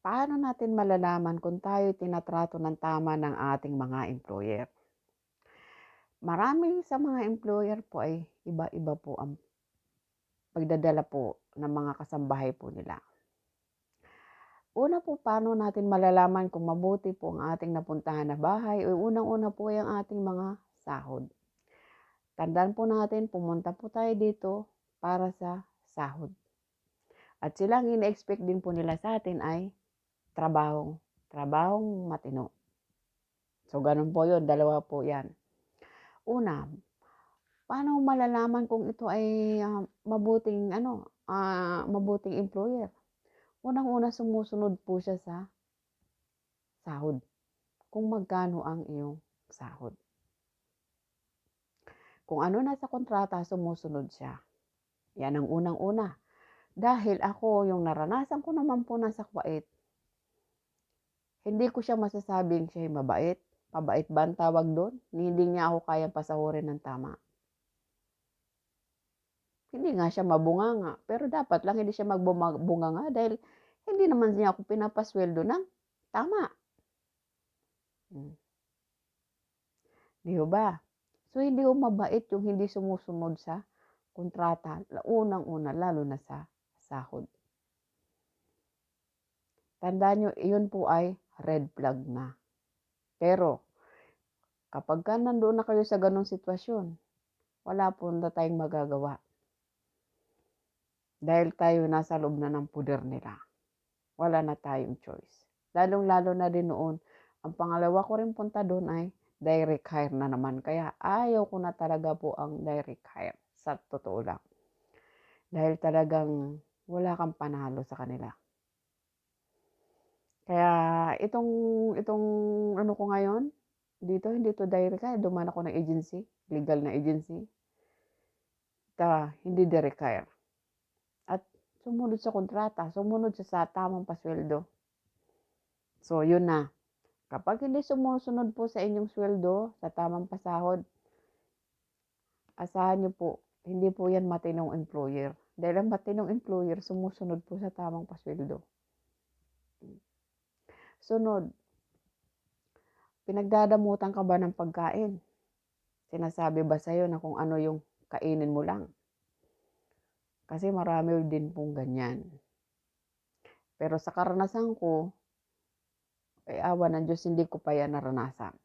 Paano natin malalaman kung tayo tinatrato ng tama ng ating mga employer? Marami sa mga employer po ay iba-iba po ang pagdadala po ng mga kasambahay po nila. Una po, paano natin malalaman kung mabuti po ang ating napuntahan na bahay o unang-una po ay ang ating mga sahod. Tandaan po natin, pumunta po tayo dito para sa sahod. At silang ina-expect din po nila sa atin ay trabahong matino. So, ganun po yun, dalawa po yan. Una, paano malalaman kung ito ay mabuting employer? Unang-una, sumusunod po siya sa sahod. Kung magkano ang iyong sahod. Kung ano nasa kontrata, sumusunod siya. Yan ang unang-una. Dahil ako, yung naranasan ko naman po nasa Kuwait, hindi ko siya masasabing siya mabait. Pabait ba ang tawag doon? Hindi niya ako kayang pasahurin ng tama. Hindi nga siya mabunganga, pero dapat lang hindi siya magbunganga dahil hindi naman niya ako pinapasweldo ng tama. Di ba? So, hindi ko mabait yung hindi sumusunod sa kontrata, unang-una, lalo na sa sahod. Tandaan nyo, iyon po ay red flag na. Pero, kapag ka nandoon na kayo sa ganong sitwasyon, wala po na tayong magagawa. Dahil tayo nasa loob na ng puder nila. Wala na tayong choice. Lalong-lalo na din noon, ang pangalawa ko rin punta doon ay direct hire na naman. Kaya ayaw ko na talaga po ang direct hire. Sa totoo lang. Dahil talagang wala kang panalo sa kanila. Kaya itong ano ko ngayon, hindi to direct hire. Duman ako ng agency, legal na agency. Hindi direct hire. At sumunod sa kontrata, sumunod sa tamang pasweldo. So, yun na. Kapag hindi sumusunod po sa inyong sweldo, sa tamang pasahod, asahan nyo po, hindi po yan matinong employer. Dahil ang matinong employer, sumusunod po sa tamang pasweldo. Sunod, pinagdadamutan ka ba ng pagkain? Sinasabi ba sa'yo na kung ano yung kainin mo lang? Kasi marami din pong ganyan. Pero sa karanasan ko, ay awa ng Diyos, hindi ko pa yan naranasan.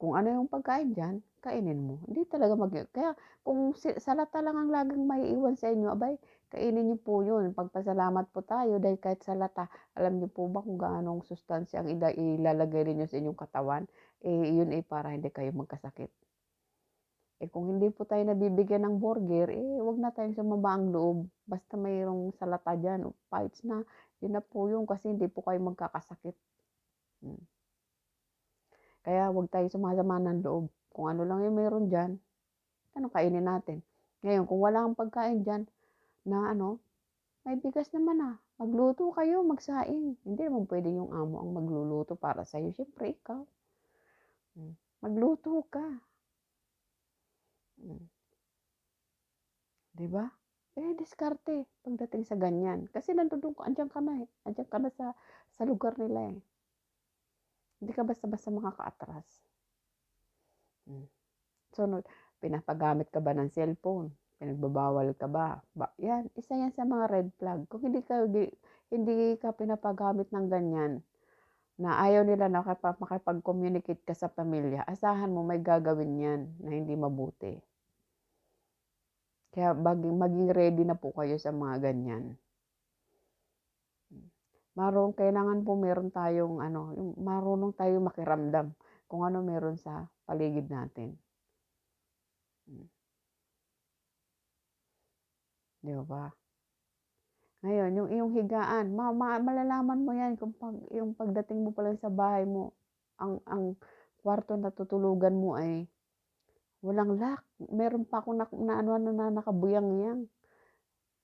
Kung ano yung pagkain dyan, kainin mo. Hindi talaga kaya kung salata lang ang laging maiiwan sa inyo, abay, kainin niyo po yun. Pagpasalamat po tayo dahil kahit salata, alam niyo po ba kung gaanong sustansya ang ilalagay niyo sa inyong katawan? Yun para hindi kayo magkasakit. Kung hindi po tayo nabibigyan ng burger, wag na tayong sumaba ang loob. Basta mayroong salata dyan, fights na, yun na po yun kasi hindi po kayo magkakasakit. Kaya huwag tayo sumasama ng loob. Kung ano lang yung meron dyan, kainin natin. Ngayon, kung wala kang pagkain dyan, na may bigas naman magluto kayo, magsaing. Hindi naman pwede yung amo ang magluluto para sa'yo. Siyempre, ikaw. Magluto ka. Diba? Diskarte pagdating sa ganyan. Kasi nandun ko, andyan ka na Andyan ka na sa lugar nila Hindi ka basta-basta makaka-atras. Sunod, pinapagamit ka ba ng cellphone? Pinagbabawal ka ba? Yan, isa yan sa mga red flag. Kung hindi ka pinapagamit ng ganyan, na ayaw nila na makipag-communicate ka sa pamilya, asahan mo may gagawin yan na hindi mabuti. Kaya maging ready na po kayo sa mga ganyan. Kailangan po meron tayong yung marunong tayong makiramdam kung ano meron sa paligid natin. Di ba? Ngayon, yung iyong higaan, malalaman mo yan kung yung pagdating mo pa lang sa bahay mo, ang kwarto na tutulugan mo ay walang lock. Meron pa akong na nakabuyang-yang.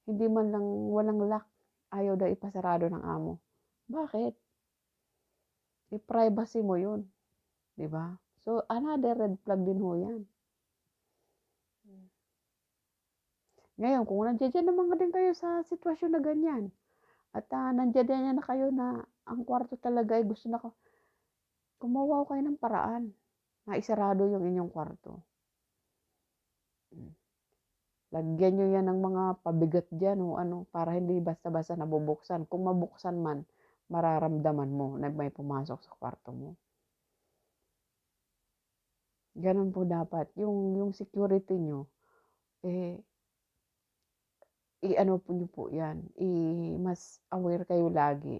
Hindi man lang walang lock. Ayaw daw ipasarado ng amo. Bakit? Privacy mo yun. Diba? So, another red flag din ho yan. Ngayon, kung nandiyan naman din kayo sa sitwasyon na ganyan, At, nandiyan na kayo na ang kwarto talaga ay gusto na gumawa kayo ng paraan na isarado yung inyong kwarto. Hmm, lagyan niyo 'yan ng mga pabigat diyan o ano, para hindi basta-basta nabubuksan. Kung mabuksan man, mararamdaman mo na may pumasok sa kwarto mo. Gano'n po dapat yung security niyo, eh, i-ano po niyo po 'yan, mas aware kayo lagi.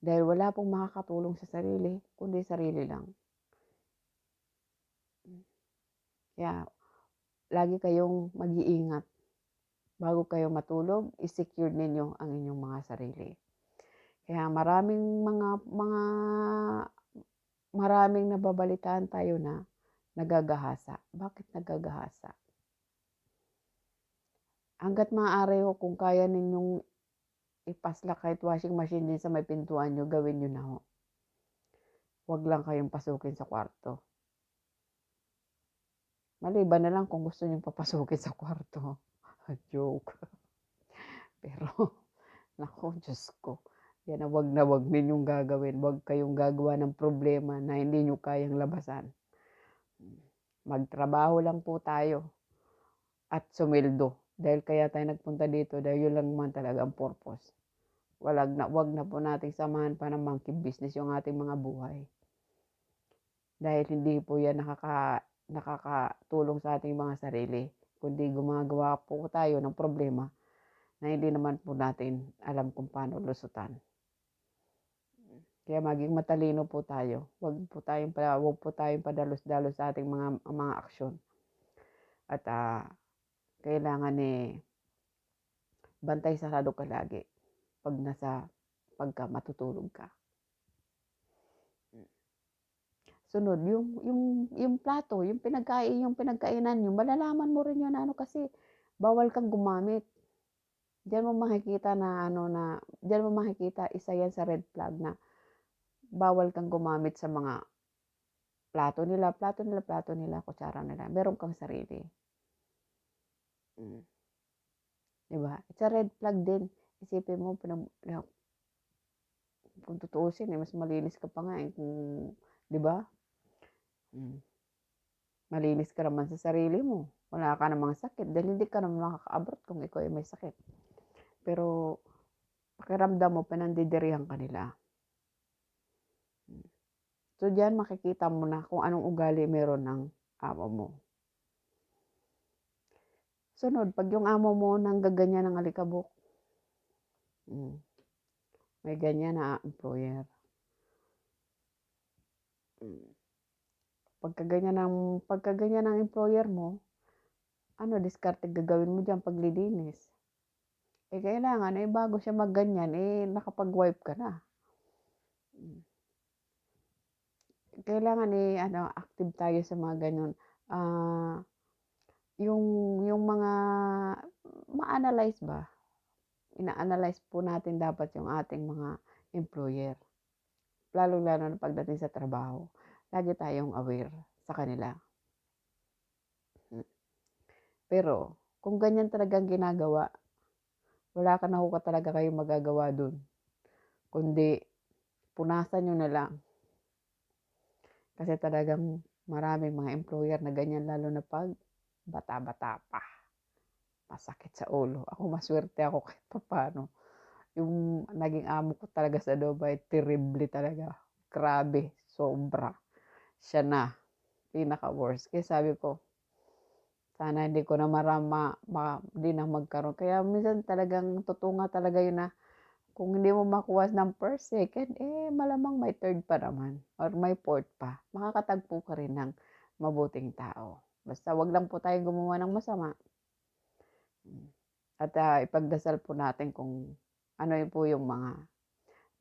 Dahil wala pong makakatulong sa sarili, kundi sarili lang. Kaya lagi kayong mag-iingat. Bago kayo matulog, i-secure ninyo ang inyong mga sarili. Kaya maraming nababalitaan tayo na nagagahasa. Bakit nagagahasa? Hangga't maaari ho, kung kaya ninyong ipasla kahit washing machine din sa may pintuan nyo, gawin nyo na ho. Huwag lang kayong pasukin sa kwarto. Maliban na lang kung gusto nyong papasukin sa kwarto. Joke. Pero, naku, Diyos ko. Yan na wag ninyong gagawin. Wag kayong gagawa ng problema na hindi nyo kayang labasan. Magtrabaho lang po tayo at sumildo. Dahil kaya tayo nagpunta dito, dahil yun lang naman talaga ang purpose. Wag na po nating samahan pa ng monkey business yung ating mga buhay. Dahil hindi po yan nakakatulong sa ating mga sarili. Kundi gumagawa po tayo ng problema na hindi naman po natin alam kung paano lusutan. Kaya maging matalino po tayo. Wag po tayong padalos-dalos sa ating mga aksyon. At kailangan bantay sarado ka lagi pagka matutulog ka. Sunod, yung plato, yung pinagkainan nyo, malalaman mo rin yun kasi bawal kang gumamit. Diyan mo makikita isa yan sa red flag na bawal kang gumamit sa mga plato nila, kutsara nila. Meron kang sarili. Diba? It's a red flag din. Isipin mo, kung tutuusin, mas malinis ka pa nga kung, diba? Malinis ka naman sa sarili mo. Wala ka namang sakit dahil hindi ka naman makaka-abroad kung ikaw ay may sakit. Pero, pakiramdam mo, pinandidirihan ka nila. So, diyan makikita mo na kung anong ugali meron ng amo mo. Sunod, pag yung amo mo nanggaganyan ng alikabok, may ganyan na employer. Pagkaganyan ng employer mo, diskarte gagawin mo dyan paglilinis? Kailangan, bago siya magganyan, nakapag-wipe ka na. Kailangan, active tayo sa mga ganyan. Yung mga ma-analyze ba? Ina-analyze po natin dapat yung ating mga employer. Lalo-lalo na pagdating sa trabaho. Lagi tayong aware sa kanila. Pero, kung ganyan talagang ginagawa, wala ka na ho talaga kayong magagawa dun. Kundi, punasan nyo na lang. Kasi talagang maraming mga employer na ganyan, lalo na pag bata-bata pa. Masakit sa ulo. Ako, maswerte ako kahit paano. Yung naging amo ko talaga sa Dubai, terrible talaga. Grabe, sobra. Siya na, pinaka-worst. Kaya sabi ko, sana hindi ko na hindi na magkaroon. Kaya minsan talagang tutunga talaga yun na kung hindi mo makuha ng first, second, malamang may third pa naman or may fourth pa. Makakatagpo ka rin ng mabuting tao. Basta wag lang po tayong gumawa ng masama. At ipagdasal po natin kung ano yun po yung mga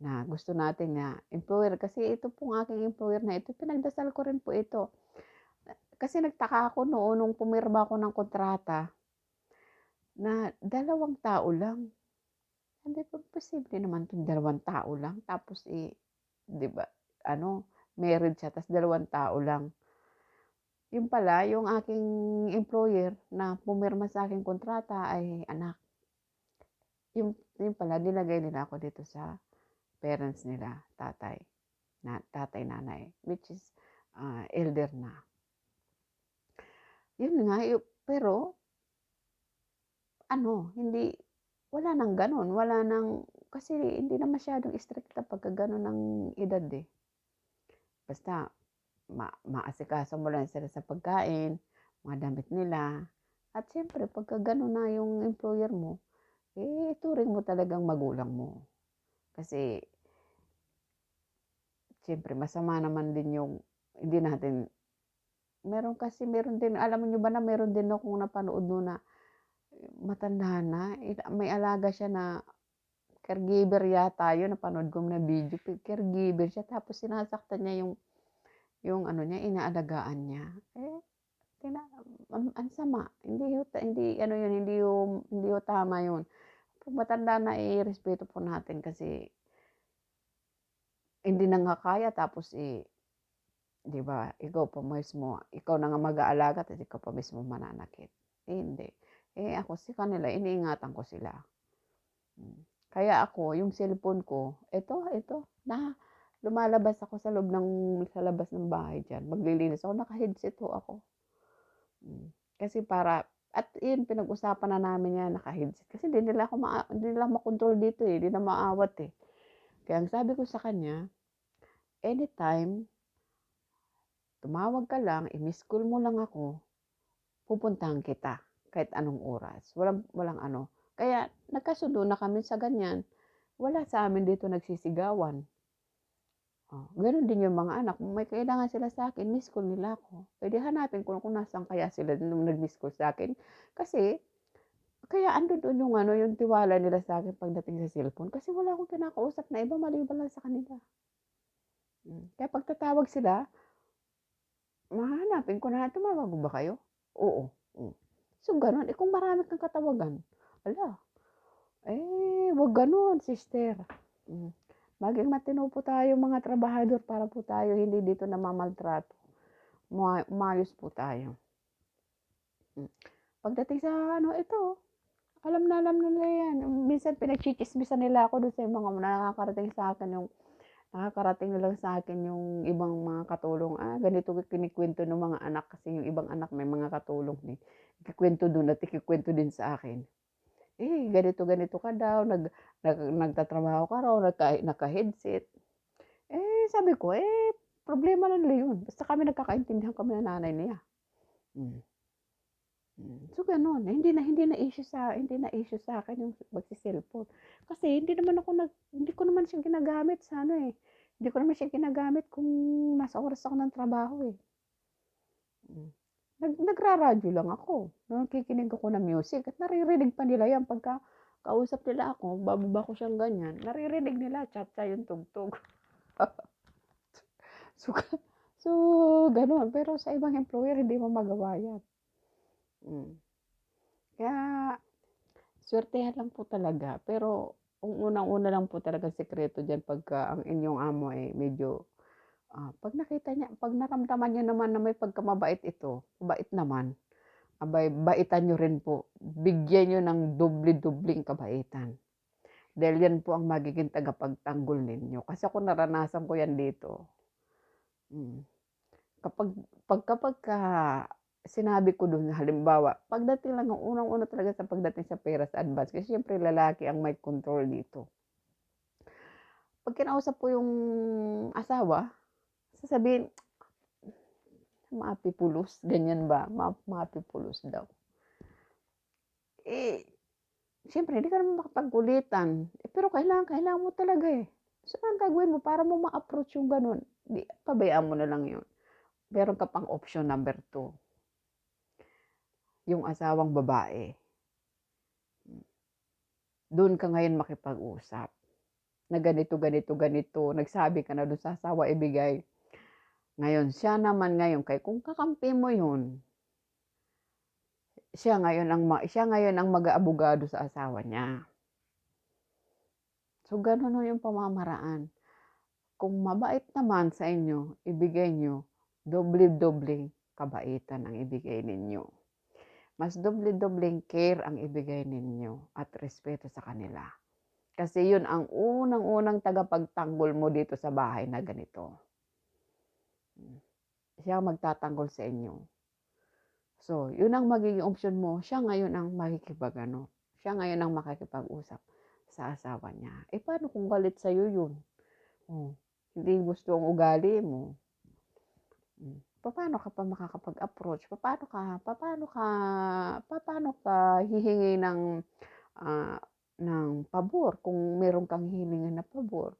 na gusto natin na employer. Kasi ito pong aking employer na ito, pinagdasal ko rin po ito. Kasi nagtaka ako noon nung pumirma ako ng kontrata na 2 tao lang. Hindi po posible naman itong 2 tao lang. Tapos di ba, married siya, tapos 2 tao lang. Yung pala, yung aking employer na pumirma sa aking kontrata ay anak. yung pala nilagay nila ako dito sa parents nila, tatay, nanay, which is, elder na. Yun nga, pero ano, wala ng gano'n, kasi hindi na masyadong istrikta pagka gano'n ang edad, eh. Basta maasikaso mo lang sila sa pagkain, mga damit nila, at siyempre pagka gano'n na yung employer mo, ituring mo talagang magulang mo. Kasi siyempre masama naman din yung hindi natin meron din alam niyo ba na meron din akong napanood no'n na matanda na, may alaga siya na caregiver yata 'yun, napanood ko na video, caregiver siya tapos sinasaktan niya yung ano niya, inaalagaan niya. Tina ang sama, hindi ano 'yun, hindi ho tama 'yun. 'Pag matanda na, irespeto po natin kasi hindi na nga kaya tapos, 'di ba, ikaw pa mismo, ikaw na nga mag-aalaga tapos ikaw pa mismo mananakit, hindi. Ako sa kanila iniingatan ko sila. Kaya ako yung cellphone ko, ito na lumalabas ako sa labas ng bahay diyan, maglilinis ako, naka-headset ho ako. Kasi at 'yun pinag-usapan na namin 'yan, naka-headset kasi hindi nila makontrol dito, hindi na maawat, eh. Kaya ang sabi ko sa kanya, anytime tumawag ka lang, i-miss call mo lang ako, pupuntahan kita kahit anong oras, walang ano. Kaya nagkasundo na kami sa ganyan, wala sa amin dito nagsisigawan. Gano'n din yung mga anak, kung may kailangan sila sa'kin, miss call nila ako. Hanapin ko kung nasaan kaya sila nung nag-miss call sa'kin. Kasi kaya andodo'n yung ano, yung tiwala nila sa'kin pagdating sa cellphone, kasi wala akong kinakausap na iba maliban lang sa kanila. Kaya 'pag tatawag sila, hahanapin ko na, "Tumawag ba kayo?" "Oo." So gano'n, kung marami kang katawagan, hala, 'wag gano'n sister. Maging matino po tayong mga trabahador para po tayo hindi dito namamaltrato. Umayos po tayo. Pagdating sa ano, ito, alam na nila 'yan. Minsan pinagtsitsismisan nila ako do'n sa mga nakakarating na lang sa'kin yung ibang mga katulong, ganito kinukuwento ng mga anak kasi yung ibang anak may mga katulong din. Ikukuwento do'n at ikukuwento din sa akin. Ganito, ganito ka daw, nagtatrabaho ka raw, naka-headset. Sabi ko, problema na nila 'yun, basta kami nagkakaintindihan kami ng nanay niya. Hmm, So gano'n, hindi na issue sa'kin yung pagse-cellphone. Kasi hindi ko naman siya ginagamit sa ano, hindi ko naman siya ginagamit kung nasa oras ako ng trabaho, eh. Hmm, nagraradyo lang ako, nakikinig ako ng music at naririnig pa nila 'yan pagka kausap nila ako, bababa ko siyang ganyan, naririnig nila tsa-tsa yung tugtog. So so gano'n, pero sa ibang employer hindi mo magawa 'yan. Hmm. Kaya swertehan lang po talaga, pero ang unang-una lang po talagang sikreto diyan pagka ang inyong amo ay medyo, 'pag naramdaman niyo naman na may pagkamabait ito, mabait naman, abay baitan niyo rin po. Bigyan niyo ng doble-dobleng kabaitan. Dahil 'yan po ang magiging tagapagtanggol ninyo. Kasi ako naranasan ko 'yan dito. Hmm. Kapag kapagka sinabi ko dun halimbawa, pagdating lang ng unang-una talaga sa pagdating sa pera sa advance kasi siyempre lalaki ang may control dito. 'Pag kinausap ko yung asawa, sasabihin, "Maapipulos," ganyan ba, maapipulos daw. Eh, siyempre hindi ka naman makapagkulitan, pero kailangan mo talaga, eh. So, anong gagawin mo para mo ma-approach yung gano'n? 'Di pabayaan mo na lang yun. Meron ka pang option number 2, yung asawang babae. Dun ka ngayon makipag-usap, na ganito, ganito, ganito, nagsabi ka na dun sa asawa ibigay. Ngayon siya ngayon kung kakampi mo yun, siya ngayon ang mag-aabogado sa asawa niya. So gano'n ho yung pamamaraan. Kung mabait naman sa inyo, ibigay niyo, doble-dobleng kabaitan ang ibigay ninyo. mas doble-dobleng care ang ibigay ninyo at respeto sa kanila. Kasi yun ang unang-unang tagapagtanggol mo dito sa bahay na ganito. Siya ang magtatanggol sa inyo. So, yun ang magiging option mo. Siya ngayon ang makikipag-ano. Siya ngayon ang makikipag-usap sa asawa niya. Eh, paano kung galit sa'yo yun? Oh, hindi gusto ang ugali mo. Paano ka pa makakapag-approach? Paano ka hihingi ah, ng pabor kung meron kang hihingin na pabor?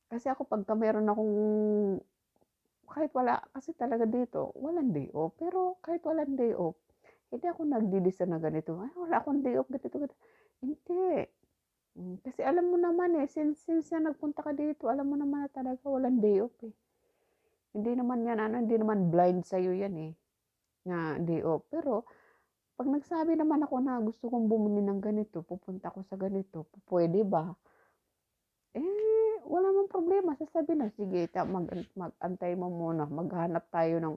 Kasi ako pagka meron akong kahit wala kasi talaga dito, walang day off. Pero kahit walang day off, hindi ako nagdidesisyon na ganito, "Ay wala akong day off, ganito, ganito." Hindi. Kasi alam mo naman, eh, since na nagpunta ka dito, alam mo naman na talaga walang day off, eh. Hindi naman blind sa'yo 'yan, eh, na day off. Pero 'pag nagsabi naman ako na gusto kong bumili ng ganito, pupunta ako sa ganito, pupuwede ba? Wala namang problema, sasabihin na, "Sige mag-antay mo muna, maghahanap tayo ng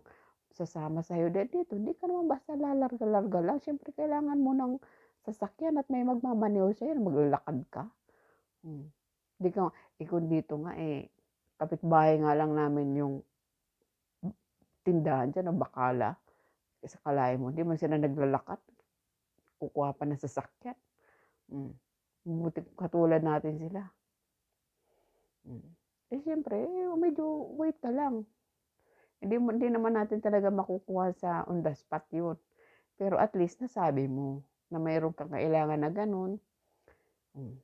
sasama sa'yo dito." Hindi ka naman basta lalarga-larga lang, siyempre kailangan mo ng sasakyan at may magmamaneho sa'yo, maglalakad ka. Hmm, 'di ka kung dito nga, eh, kapitbahay nga lang namin yung tindahan diyan ng bakala, sa akalain mo hindi man sila naglalakad, kukuha pa ng sasakyan. Hmm, buti katulad natin sila. Hmm, siyempre, medyo wait ka lang. Hindi naman natin talaga makukuha sa on the spot yun. Pero at least nasabi mo na mayroon kang kailangan na gano'n, hmm,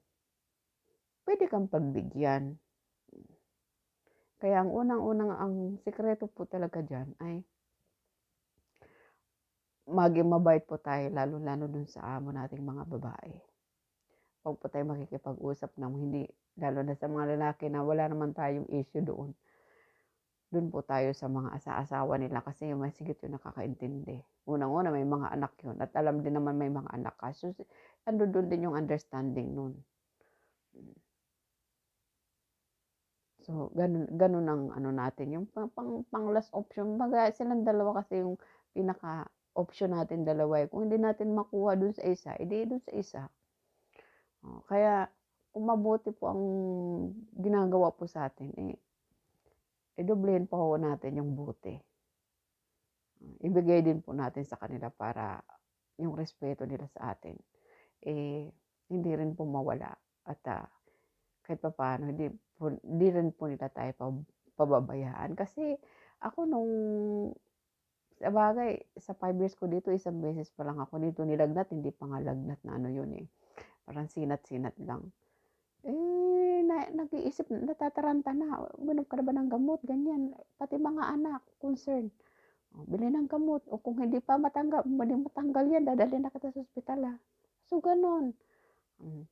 puwede kang pagbigyan. Kaya ang sikreto po talaga diyan ay maging mabait po tayo lalong-lalo dun sa amo nating mga babae. Huwag po tayong makikipag-usap ng hindi lalo na sa mga lalaki na wala naman tayong issue doon. Dun po tayo sa mga asawa nila kasi mas higit yung nakakaintindi. Unang-una may mga anak yun at alam din naman may mga anak ka. So, andun din yung understanding nun. So, ganun ang ano natin, yung pang last option. Kumbaga silang dalawa kasi yung pinaka-option natin dalawa, eh. Kung hindi natin makuha dun sa isa, edi dun sa isa. Kaya kung mabuti po ang ginagawa po sa'tin, doblehin pa ho natin yung buti. Ibigay din po natin sa kanila para yung respeto nila sa atin, eh, hindi rin po mawala at, kahit papaano hindi rin po nila tayo pababayaan. Kasi ako nung sabagay sa 5 years ko dito isang beses pa lang ako dito nilagnat, hindi pa nga lagnat na ano yun, eh, parang sinat-sinat lang. Nag-iisip natataranta na, "Uminom ka na ba ng gamot?" Ganyan. Pati mga anak concern, "Bili ng gamot o kung hindi pa matanggal yan dadalhin na kita sa ospital, ah." So gano'n. Hmm.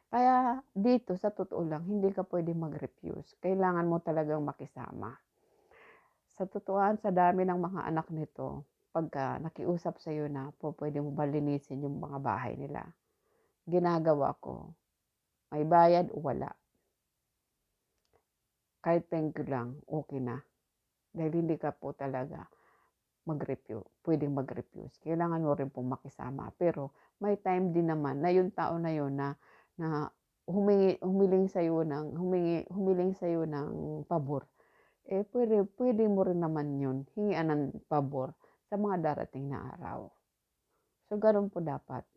Kaya dito sa totoo lang hindi ka puwedeng mag-refuse, kailangan mo talagang makisama. Sa totohan sa dami ng mga anak nito, pagka nakiusap sa'yo na pupuwede mo ba linisin yung mga bahay nila, ginagawa ko, may bayad o wala, kahit thank you lang okey na. Dahil hindi ka po talaga puwedeng mag-refuse, kailangan mo rin pong makisama. Pero may time din naman na yung tao na yun na humiling sa'yo ng pabor, puwede mo rin naman yun hingian ng pabor sa mga darating na araw. So, gano'n po dapat.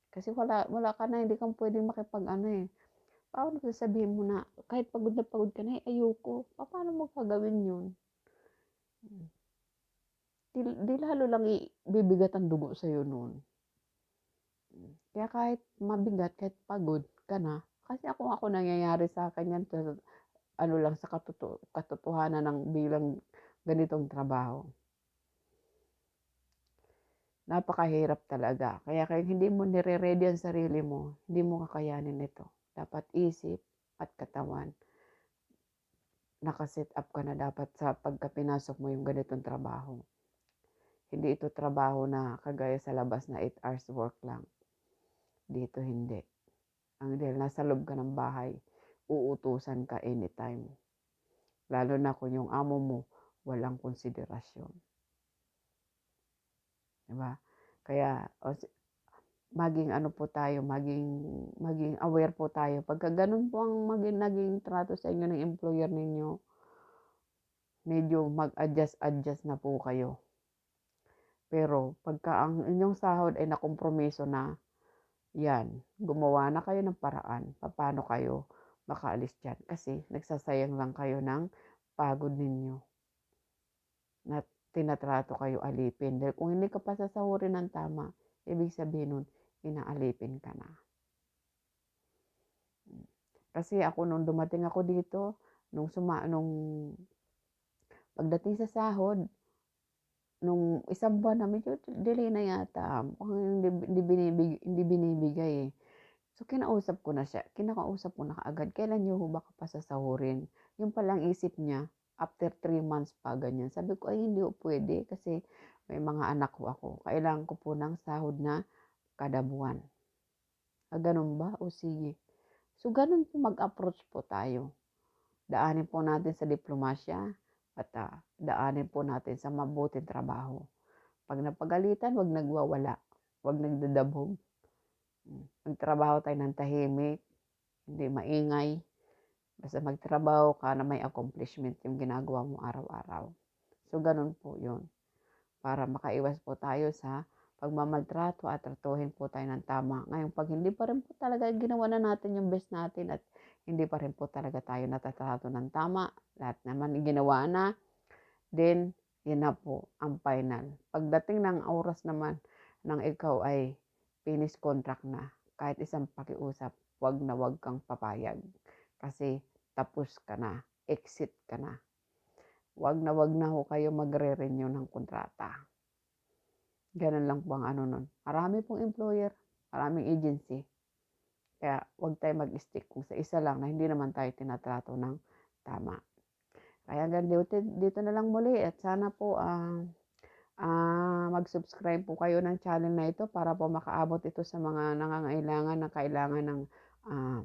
Kasi wala ka na, hindi ka puwedeng makipag-ano, eh. Paano sasabihin mo na kahit pagod na pagod ka na, ayoko. Papaano mo gagawin yun? 'Di lalo lang bibigat ang dugo sa'yo nun. Kaya kahit mabigat, kahit pagod ka na, kasi ako nangyayari sa'kin yan sa ano lang sa katotohanan ng bilang ganitong trabaho. Napakahirap talaga. Kaya hindi mo nire-ready ang sarili mo, hindi mo kakayanin ito. Dapat isip at katawan, naka-set up ka na dapat sa pagka pinasok mo yung ganitong trabaho. Hindi ito trabaho na kagaya sa labas na 8 hours work lang. Dito hindi. Dahil nasa loob ka ng bahay, uutusan ka anytime. Lalo na kung yung amo mo walang konsiderasyon. 'di ba? Kaya maging ano po tayo, maging maging aware po tayo. Pagka gano'n po ang naging trato sa inyo ng employer ninyo, medyo mag-adjust-adjust na po kayo. Pero pagka ang inyong sahod ay nakompromiso na, 'yan, gumawa na kayo ng paraan papaano kayo makaalis diyan. Kasi nagsasayang lang kayo ng pagod ninyo na tinatrato kayo alipin. Dahil kung hindi ka pa sasahurin ng tama, ibig sabihin nun, inaalipin ka na. Kasi ako nung dumating ako dito, nung pagdating sa sahod, nung isang buwan na medyo delay na yata, mukhang hindi binibigay, eh. So, kinausap ko na siya, kinakausap ko na kaagad, "Kailan niyo ho ba pa sasahurin?" Yung palang isip niya, after 3 months pa, ganyan. Sabi ko, "Ay hindi ho puwede kasi may mga anak ho ako, kailangan ko po ng sahod na kada buwan." Gano'n ba? O sige. So, gano'n po mag-approach po tayo. Daanin po natin sa diplomasya at, daanin po natin sa mabuting trabaho. 'Pag napagalitan, 'wag nagwawala, 'wag nagdadabog. Magtrabaho tayo ng tahimik, hindi maingay, basta magtrabaho ka na may accomplishment yung ginagawa mo araw-araw. So, gano'n po 'yun, para makaiwas po tayo sa pagmamaltrato at tratuhin po tayo ng tama. Ngayon 'pag hindi pa rin po talaga ginawa na natin yung best natin at hindi pa rin po talaga tayo natatrato ng tama, lahat naman ginawa na, then 'yun na po ang final. Pagdating ng oras naman ng ikaw ay finish contract na, kahit isang pakiusap, 'wag na 'wag kang papayag. Kasi tapos ka na, exit ka na. 'Wag na ho kayo magre-renew ng kontrata. Gano'n lang po ang ano nun. Marami pong employer, maraming agency. Kaya 'wag tayong mag-stick kung sa isa lang na hindi naman tayo tinatrato ng tama. Kaya hanggang dito na lang muli at sana po, mag-subscribe po kayo ng channel na ito para po makaabot ito sa mga nangangailangan na kailangan ng, um,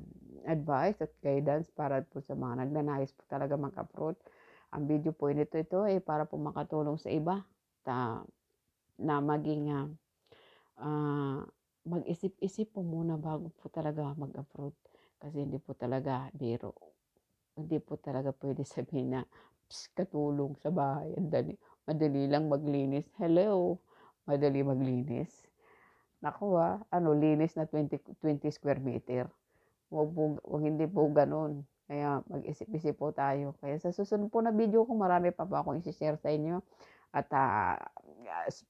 advice at guidance para po sa mga nagnanais po talaga mag-abroad. Ang video po ito ay para po makatulong sa iba na maging, mag-isip-isip po muna bago po talaga mag-abroad. Kasi hindi po talaga biro. Hindi po talaga puwede sabihin na, katulong sa bahay ang madali lang maglinis." Hello, madali maglinis? Naku, linis na 20 square meter. Hindi po gano'n. Kaya mag-isip-isip po tayo. Kaya sa susunod po na video ko marami pa po akong ise-share sa inyo at,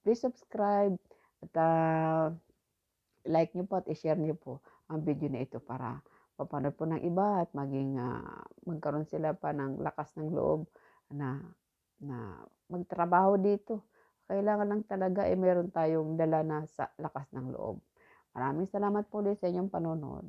please subscribe at, like niyo po at i-share niyo po ang video na ito para mapanood po ng iba at magkaroon sila pa ng lakas ng loob na na magtrabaho dito. Kailangan lang talaga, meron tayong dala na sa lakas ng loob. Maraming salamat po ulit sa inyong panonood.